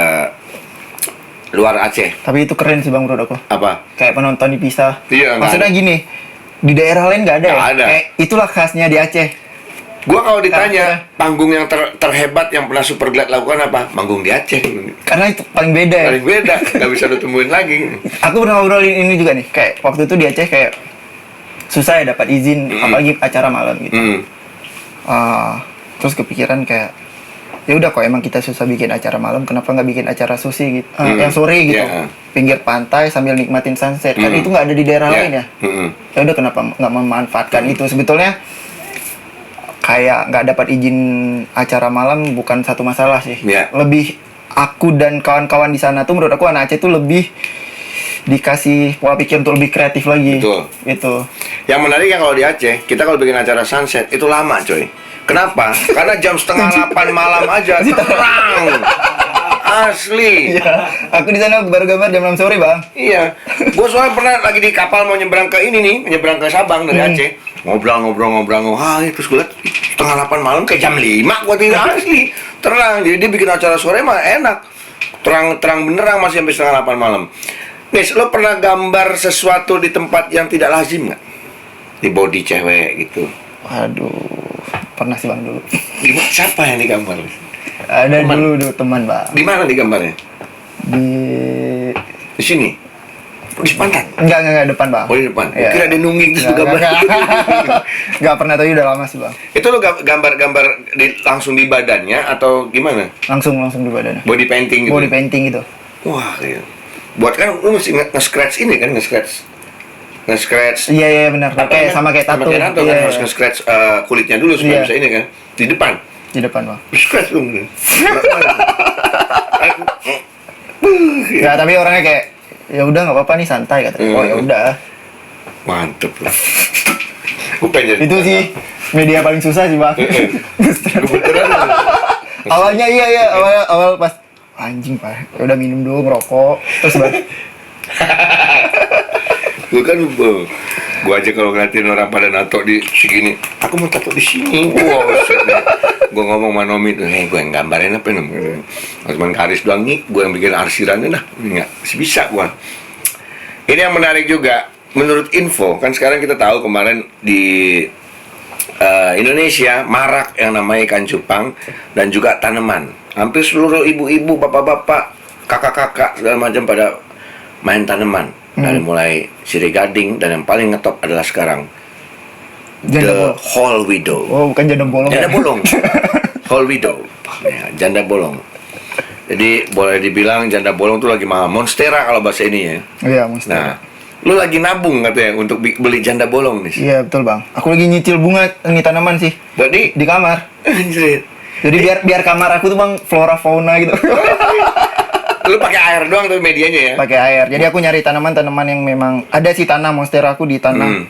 luar Aceh. Tapi itu keren sih bang menurut aku. Apa? Kayak penonton dipisah. Iya. Maksudnya gini, di daerah lain nggak ada Nggak ya. ada. Kayak itulah khasnya di Aceh. Gua kalau ditanya panggung yang terhebat yang pernah Superglad lakukan apa? Manggung di Aceh. Karena itu paling beda ya. Paling beda, nggak bisa lu temuin lagi. Aku pernah ngobrolin ini juga nih. Kayak waktu itu di Aceh kayak susah ya dapat izin, apalagi acara malam gitu. Terus kepikiran kayak ya udah kok emang kita susah bikin acara malam, kenapa nggak bikin acara sushi gitu, yang sore gitu, pinggir pantai sambil nikmatin sunset. Kan itu nggak ada di daerah lain ya. Ya udah kenapa nggak memanfaatkan itu. Sebetulnya kayak nggak dapat izin acara malam bukan satu masalah sih. Lebih aku dan kawan-kawan di sana tuh menurut aku anak Aceh tuh lebih dikasih pola pikir untuk lebih kreatif lagi. Betul. Itu. Yang menarik ya kalau di Aceh, kita kalau bikin acara sunset itu lama coy. Kenapa? Karena jam 7:30 malam aja terang. Asli. Iya. Aku di sana baru gambar jam 6 sore, Bang. Iya. Gue soalnya pernah lagi di kapal mau nyebrang ke ini nih, nyebrang ke Sabang dari Aceh. Ngobrol. Terus gue liat 7:30 malam kayak jam 5 gue tinggal asli. Terang. Jadi dia bikin acara sore mah enak. Terang benerang masih sampai 7:30 malam. Nis, lo pernah gambar sesuatu di tempat yang tidak lazim nggak? Di body cewek gitu. Waduh, pernah sih Bang dulu. Gimana? Siapa yang digambar? Ada teman. dulu teman Bang. Di mana digambarnya? Di sini? Di pantat? Enggak depan Bang. Oh di depan? Ya. Kira ada nungging terus gambar. Enggak pernah, tapi udah lama sih Bang. Itu lo gambar-gambar langsung di badannya atau gimana? Langsung di badannya. Body painting gitu? Body painting gitu. Wah, iya. Buat kan lu mesti nge-scratch ini kan, nge-scratch. Iya benar. Kayak sama kayak tato. Kan harus nge-scratch kulitnya dulu supaya bisa ini kan. Di depan. Di depan Bang. Scratch dong. Ya tapi orangnya kayak ya udah nggak apa-apa nih santai katanya. Oh ya udah. Mantep lah. Gue pengen jadi. Itu sih media paling susah sih Bang. Awalnya iya awal pas anjing Pak. Ya udah minum dulu ngerokok terus baru. Gue aja kalau ngeliatin orang pada nato di segini, aku mau tato di sini. Wow, gue ngomong sama Nomi tuh, gue yang gambarin apa nih? Cuman Karis doang nih, gue yang bikin arsirannya dah, nggak bisa gue. Ini yang menarik juga, menurut info kan sekarang kita tahu kemarin di Indonesia marak yang namanya ikan cupang dan juga tanaman. Hampir seluruh ibu-ibu, bapak-bapak, kakak-kakak segala macam pada main tanaman dari mulai sirih gading dan yang paling ngetop adalah sekarang Janda the bolong. whole widow. Oh, bukan janda bolong. Janda Ya? bolong. Whole widow. Ya, janda bolong. Jadi boleh dibilang janda bolong tuh lagi mahal. Monstera kalau bahasa ini ya. Iya, mesti. Nah, lu lagi nabung katanya untuk beli janda bolong nih. Iya, betul, Bang. Aku lagi nyicil bunga ini tanaman sih Berarti di kamar. anjir. Jadi biar kamar aku tuh, Bang, flora fauna gitu. Lu pakai air doang tuh medianya ya. Pakai air. Jadi aku nyari tanaman-tanaman yang memang ada sih tanah monstera aku ditanam.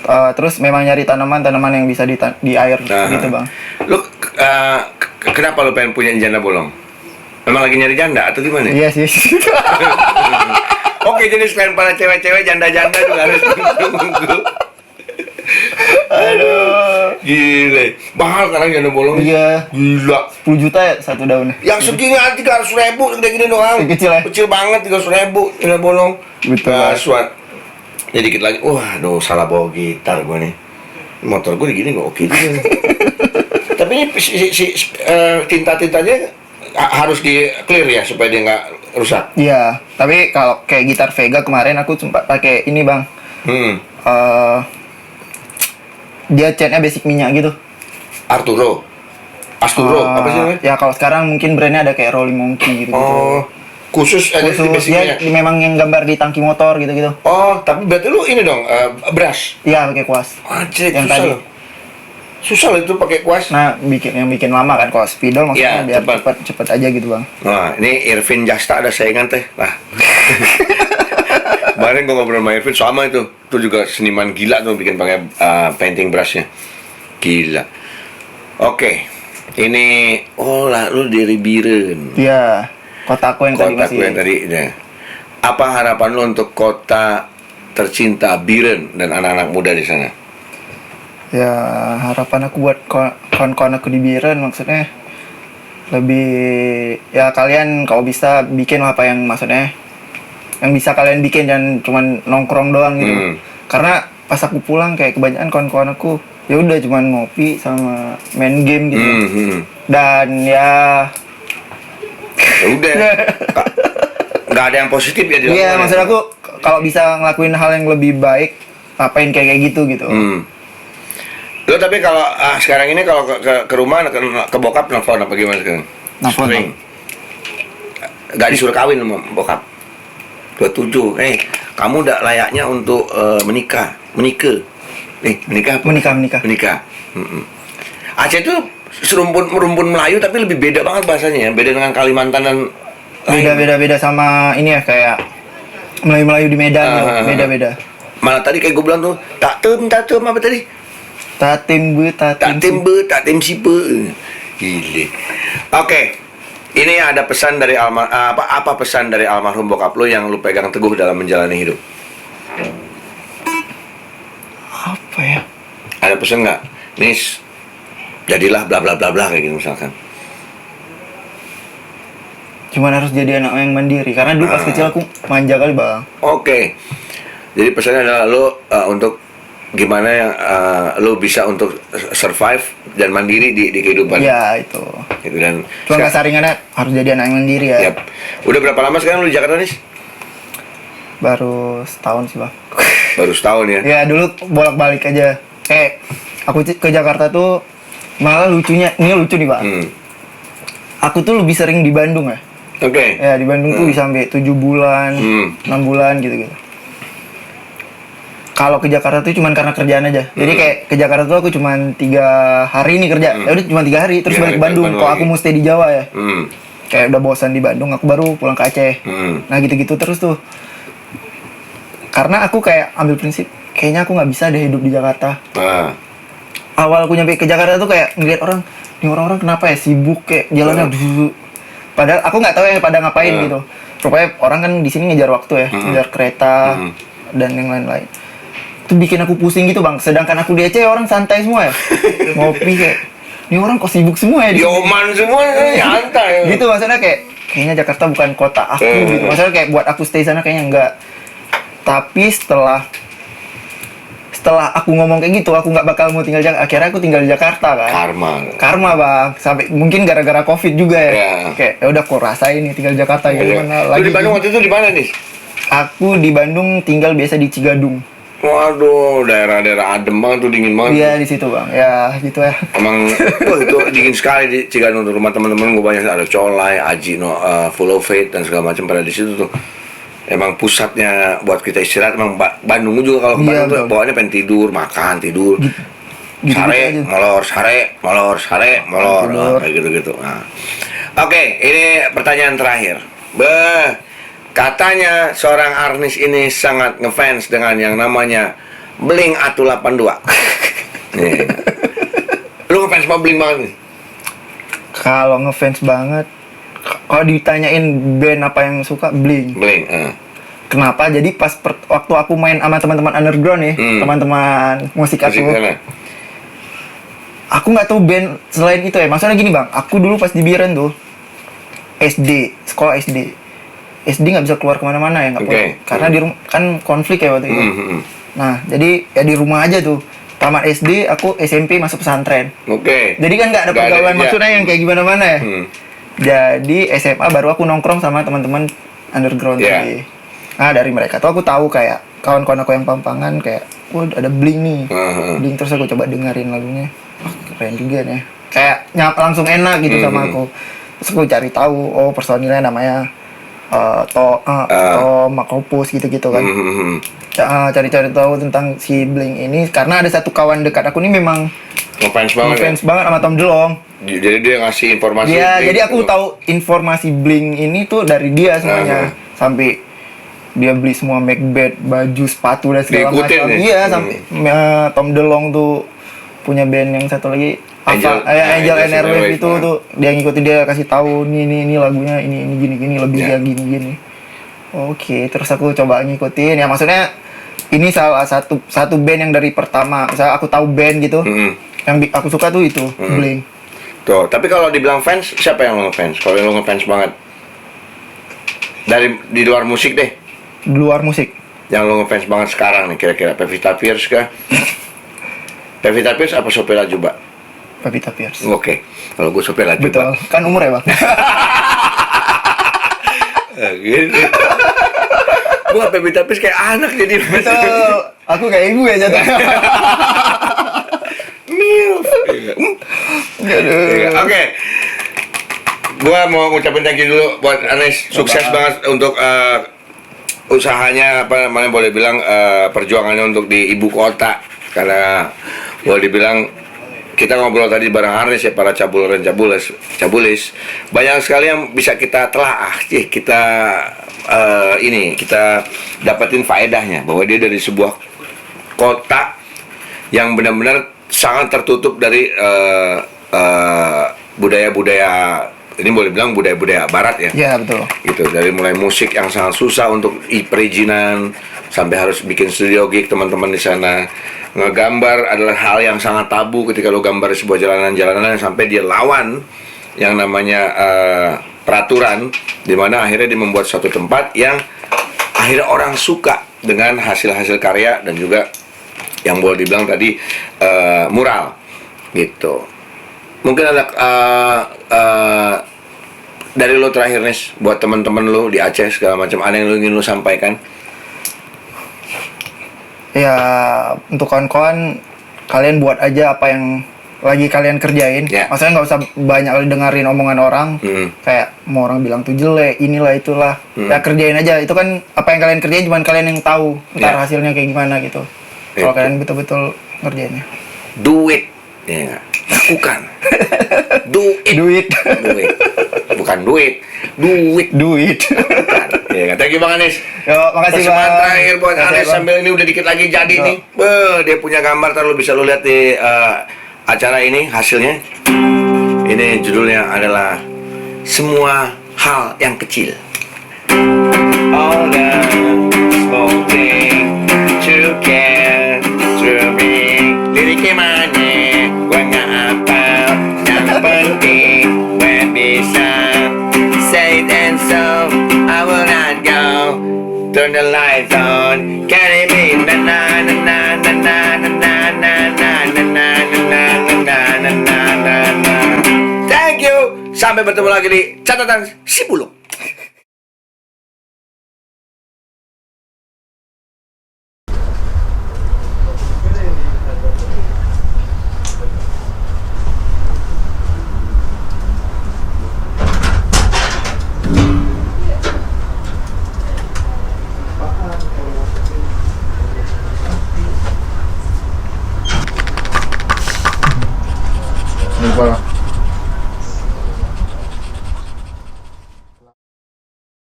Terus memang nyari tanaman-tanaman yang bisa di air gitu, Bang. Lu kenapa lu pengen punya janda bolong? Memang lagi nyari janda atau gimana? Iya sih. Oke, jadi selain para cewek-cewek, janda-janda juga harus tunggu. Aduh. Gila, mahal sekarang janda bolong. Iya. Gila. 10 juta ya satu daunnya. Yang segini aja 300.000, gede-gede doang. Kecil ya? Kecil banget 300.000 janda bolong. Betul. Kasuan. Jadi dikit lagi, waduh salah bawa gitar gue nih. Motor gue gini nggak oke juga nih. Tapi ini tinta-tintanya harus di clear ya supaya dia nggak rusak. Iya, tapi kalau kayak gitar Vega kemarin aku sempat pakai ini, Bang. Dia catnya basic minyak gitu. Asturo, apa sih namanya? Ya kalau sekarang mungkin brandnya ada kayak Rolling Monkey gitu. Oh, khusus ada di Khusus basicnya. ya memang yang gambar di tangki motor gitu-gitu. Oh, tapi berarti lu ini dong, brush. Iya, pakai kuas. Anjir, Yang susah tadi. loh. Susah loh itu pakai kuas. Nah, yang bikin lama kan kuas spidol maksudnya Iya, biar cepat. cepet aja gitu, Bang. Nah, ini Irvin Jasta ada saingan teh. Nah. Kemarin gue ngobrol sama Irvin sama itu. Itu juga seniman gila tuh bikin pakai painting brushnya. Gila. Oke. Ini lah lu dari Biren. Iya, kotaku yang tadi Kotaku masih. yang tadi. Ya. Apa harapan lu untuk kota tercinta Biren dan anak-anak muda di sana? Ya, harapan aku buat kawan-kawan aku di Biren maksudnya lebih ya kalian kalau bisa bikin apa yang maksudnya yang bisa kalian bikin dan cuman nongkrong doang gitu. Karena pas aku pulang kayak kebanyakan kawan-kawan aku ya udah cuman ngopi sama main game gitu. Dan ya Ya udah. Nggak ada yang positif ya di iya, lapangan. maksud aku kalau bisa ngelakuin hal yang lebih baik ngapain kayak gitu gitu. Lo tapi kalau sekarang ini kalau ke rumah ke bokap nelfon apa gimana sekarang? Nelfon. Sering. Gak disuruh kawin sama bokap. 27. Kamu udah layaknya untuk menikah. Menikah. Menikah. Aceh itu rumpun Melayu tapi lebih beda banget bahasanya ya. Beda dengan Kalimantan dan Beda sama ini ya kayak Melayu-Melayu di Medan gitu. Beda-beda. Malah tadi kayak gue bilang tuh tatem apa tadi? Tatim Tatim sipe. Gile. Oke. Ini ada pesan dari apa pesan dari almarhum bokap lo yang lu pegang teguh dalam menjalani hidup? Apa ya? Ada pesan nggak? Nis, jadilah bla bla bla bla kayak gitu misalkan. Cuman harus jadi anak yang mandiri karena dulu pas kecil aku manja kali, Bang. Oke. Jadi pesannya adalah lo untuk gimana yang lo bisa untuk survive dan mandiri di kehidupan. Iya, itu. Gitu dan Cuma kesaringannya harus jadi anak yang mandiri ya. Yap. Udah berapa lama sekarang lo di Jakarta, Nis? Baru setahun sih, Bang. Baru setahun ya. Ya, dulu bolak-balik aja. Kayak aku ke Jakarta tuh malah lucunya, ini lucu nih, Bang. Aku tuh lebih sering di Bandung ya. Oke. Ya, di Bandung tuh bisa sampai 7 bulan, 6 bulan gitu-gitu. Kalau ke Jakarta tuh cuman karena kerjaan aja. Jadi kayak ke Jakarta tuh aku cuman 3 hari nih kerja. Ya udah cuma 3 hari terus balik ke Bandung. Kalau aku mau stay di Jawa ya. Kayak udah bosan di Bandung, aku baru pulang ke Aceh. Nah, gitu-gitu terus tuh. Karena aku kayak ambil prinsip kayaknya aku nggak bisa deh hidup di Jakarta. Awal aku nyampe ke Jakarta tuh kayak ngeliat ini orang-orang kenapa ya sibuk kayak jalannya dulu. Padahal aku nggak tahu ya pada ngapain gitu. Rupanya orang kan di sini ngejar waktu ya, ngejar kereta dan yang lain-lain. Itu bikin aku pusing gitu, Bang. Sedangkan aku di Aceh orang santai semua ya. Ngopi kayak ini orang kok sibuk semua ya di sini. Yoman semua santai. Gitu maksudnya kayaknya Jakarta bukan kota aku gitu. Maksudnya kayak buat aku stay sana kayaknya enggak. Tapi setelah aku ngomong kayak gitu, aku nggak bakal mau tinggal Jakarta. Akhirnya aku tinggal di Jakarta kan. Karma, Bang. Sampai mungkin gara-gara Covid juga ya. Kayak ya udah aku rasain nih tinggal di Jakarta gitu. Lu di Bandung waktu itu di mana nih? Aku di Bandung tinggal biasa di Cigadung. Waduh, daerah-daerah adem banget tuh, dingin banget. Iya di situ bang. Ya gitu ya. Emang, wah itu dingin sekali di Ciganjur. Rumah teman-teman gue banyak, ada Colai, Aji, Full of Faith dan segala macam pada di situ tuh. Emang pusatnya buat kita istirahat. Emang Bandung juga kalau ke Iya, Bandung tuh betul. bawaannya pengen tidur, makan, tidur. Gitu Sare, aja. molor, molor, Tidur. kayak gitu-gitu. Nah. Oke, ini pertanyaan terakhir. Katanya seorang artis ini sangat ngefans dengan yang namanya Blink 182. Nih. Lu ngefans sama Blink banget nih? Kalau ngefans banget, kalau ditanyain band apa yang suka, Blink. Blink, Kenapa? Jadi pas waktu aku main sama teman-teman underground nih, teman-teman musik Musik aku, sana. aku nggak tahu band selain itu ya. Maksudnya gini bang, aku dulu pas di Biren tuh SD, sekolah SD nggak bisa keluar kemana-mana ya, nggak Oke. boleh. Karena di rumah kan konflik ya waktu itu. Nah, jadi ya di rumah aja tuh. Tamat SD, aku SMP masuk pesantren. Oke. Jadi kan nggak ada Nggak ada, pergaulan iya. maksudnya yang kayak gimana-mana ya. Jadi SMA baru aku nongkrong sama teman-teman underground Iya. tadi. Nah dari mereka tuh aku tahu kayak kawan-kawan aku yang pampangan kayak, wah ada Blink nih. Blink, terus aku coba dengerin lagunya. Wah keren juga nih. Kayak langsung enak gitu sama aku. Terus aku cari tahu, oh personilnya namanya Tom, Makopus gitu-gitu kan. Cari-cari tahu tentang si Blink ini karena ada satu kawan dekat aku nih memang Ngefans banget. ngefans banget sama Tom DeLonge. Jadi dia ngasih informasi. Iya, Blink jadi aku gitu. tahu informasi Blink ini tuh dari dia semuanya. Sampai dia beli semua Macbeth, baju, sepatu dan segala Diikutin macam. ya? Iya, sampai Tom DeLonge tuh punya band yang satu lagi Angel Angel and and Airwaves Airwaves, itu tuh dia ngikutin, dia kasih tahu ini lagunya ini gini lebih Ya. kayak gini. Oke, terus aku coba ngikutin. Ya maksudnya ini salah satu band yang dari pertama, misalnya aku tahu band gitu. Yang aku suka tuh itu, Blink. Tuh, tapi kalau dibilang fans, siapa yang lo ngefans? Kalau lo ngefans banget di luar musik deh, Di luar musik. yang lo ngefans banget sekarang nih, kira-kira Pevita Pierce kah? Pevita Pierce apa Sophia Latjuba? Pevita Pierce. Oke, kalau gue Sophia Latjuba. Betul. Kan umur ya, Bang? Gitu. Gue Pevita Pierce kayak anak jadi. Betul. Aku kayak ibu ya jatuhnya. Milf. Iya, oke. Gua mau ngucapin thank you dulu buat Anes, sukses banget untuk usahanya, apa namanya, boleh bilang perjuangannya untuk di ibu kota, karena boleh dibilang kita ngobrol tadi bareng Anes ya, para cabul dan cabulis banyak sekali yang bisa kita telaah, kita kita dapetin faedahnya bahwa dia dari sebuah kota yang benar-benar sangat tertutup dari budaya-budaya, ini boleh bilang budaya-budaya barat ya. Iya, betul. Gitu, dari mulai musik yang sangat susah untuk perizinan sampai harus bikin studio gig teman-teman di sana. Ngegambar adalah hal yang sangat tabu ketika lo gambar di sebuah jalanan-jalanan, sampai dia lawan yang namanya peraturan, dimana akhirnya dia membuat suatu tempat yang akhirnya orang suka dengan hasil-hasil karya dan juga yang boleh dibilang tadi mural gitu. Mungkin ada dari lo terakhir nih buat teman-teman lo di Aceh segala macam, ada yang lo ingin lo sampaikan? Ya, untuk kawan-kawan, kalian buat aja apa yang lagi kalian kerjain. Ya. Maksudnya nggak usah banyak dengerin omongan orang. Kayak mau orang bilang tuh jelek, inilah itulah. Ya kerjain aja. Itu kan apa yang kalian kerjain cuma kalian yang tahu. Ntar Ya. hasilnya kayak gimana gitu. Kalau Itu. kalian betul-betul ngerjainnya. Do it, ya, lakukan. Do it. Do it. Do it. Bukan duit, duit. Do it. Bukan. Ya, thank you Bang Anis. Yo, makasih Persembahan Bang. terakhir buat Makasih, Anis, Bang. sambil ini udah dikit lagi jadi Yo. nih. Dia punya gambar, ntar lo bisa lo lihat di acara ini hasilnya. Ini judulnya adalah Semua Hal Yang Kecil. All the small things you can to me. Liriknya mana? Gua nggak hafal. Yang penting gue bisa say it, and so I will not go. Turn the lights on. Can it be na na na na na na na na na na na na na na na na na. Thank you. Sampai bertemu lagi di catatan si buluk. Lupa lah.